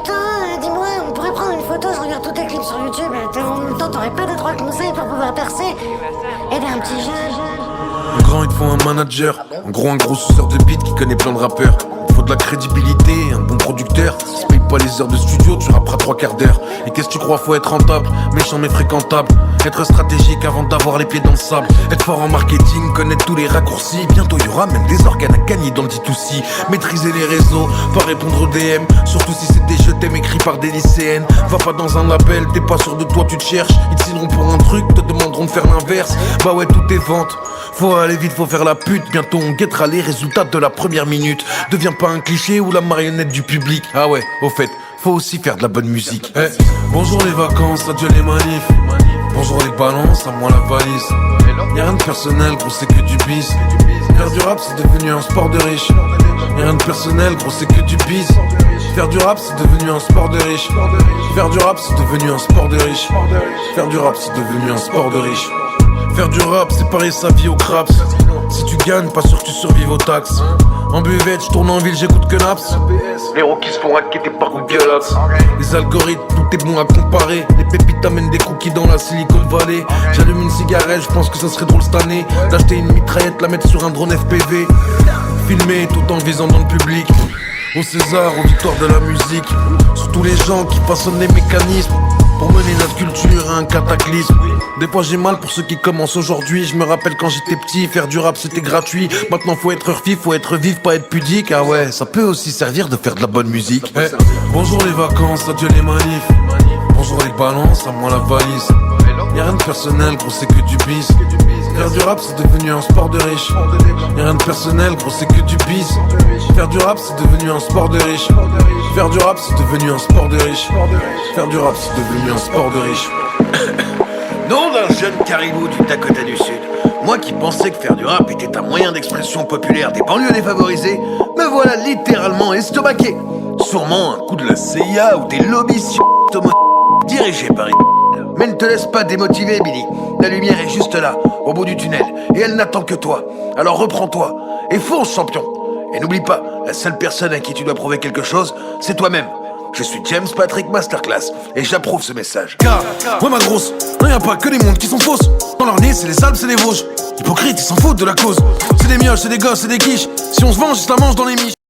putain, dis-moi, on pourrait prendre une photo, je regarde tous tes clips sur YouTube, en même temps t'aurais pas 2-3 conseils pour pouvoir percer, aider un petit jeune. En grand, il te faut un manager. En gros, un gros suceur de beat qui connaît plein de rappeurs. Il faut de la crédibilité, un bon producteur. Si tu payes pas les heures de studio, tu rapperas 3 quarts d'heure. Et qu'est-ce que tu crois, faut être rentable, méchant mais fréquentable. Être stratégique avant d'avoir les pieds dans le sable. Être fort en marketing, connaître tous les raccourcis. Bientôt y aura même des organes à gagner dans le D2C. Maîtriser les réseaux, pas répondre aux DM. Surtout si c'est des je t'aime écrits par des lycéennes. Va pas dans un label, t'es pas sûr de toi, tu te cherches. Ils te signeront pour un truc, te demanderont de faire l'inverse. Bah ouais, tout est vente. Faut aller vite, faut faire la pute. Bientôt on guettera les résultats de la première minute. Deviens pas un cliché ou la marionnette du public. Ah ouais, au fait, faut aussi faire de la bonne musique. Hey, bonjour les vacances, adieu les manifs. Bonjour les balances, à moi la valise. Y'a rien de personnel, gros c'est que du bis. Faire du rap c'est devenu un sport de riche. Y'a rien de personnel, gros c'est que du bis. Faire du rap c'est devenu un sport de riche. Faire du rap c'est devenu un sport de riche. Faire du rap c'est devenu un sport de riche. Faire du rap, c'est pareil sa vie au craps. Si tu gagnes, pas sûr que tu survives aux taxes. En buvette, je tourne en ville, j'écoute que Naps. Les rookies se font racketter par Google Apps. Les algorithmes, tout est bon à comparer. Les pépites amènent des cookies dans la Silicon Valley. J'allume une cigarette, je pense que ça serait drôle cette année d'acheter une mitraillette, la mettre sur un drone FPV. Filmer tout en visant dans le public. Au César, aux victoires de la musique. Sur tous les gens qui façonnent les mécanismes pour mener notre culture à un cataclysme. Des fois j'ai mal pour ceux qui commencent aujourd'hui. Je me rappelle quand j'étais petit, faire du rap c'était gratuit. Maintenant faut être refif, faut être vif, pas être pudique. Ah ouais, ça peut aussi servir de faire de la bonne musique. Hey, bonjour les vacances, adieu les manifs. Bonjour les balances, à moi la valise. Y'a rien de personnel, gros c'est que du bis. Faire du rap c'est devenu un sport de riche. Y'a rien de personnel, gros c'est que du bis. Faire du rap c'est devenu un sport de riche. Faire du rap c'est devenu un sport de riche. Faire du rap c'est devenu un sport de riche. Nom d'un jeune caribou du Dakota du Sud. Moi qui pensais que faire du rap était un moyen d'expression populaire des banlieues défavorisées, me voilà littéralement estomaqué. Sûrement un coup de la CIA ou des lobbies dirigés par une. Mais ne te laisse pas démotiver, Billy. La lumière est juste là, au bout du tunnel, et elle n'attend que toi. Alors reprends-toi, et fonce, champion. Et n'oublie pas, la seule personne à qui tu dois prouver quelque chose, c'est toi-même. Je suis James Patrick Masterclass, et j'approuve ce message. Car, ouais ma grosse, non y'a pas que des mondes qui sont fausses. Dans leur nez c'est les Alpes, c'est les Vosges. Hypocrites, ils s'en foutent de la cause. C'est des mioches, c'est des gosses, c'est des quiches. Si on se venge, ils se la mangent dans les miches.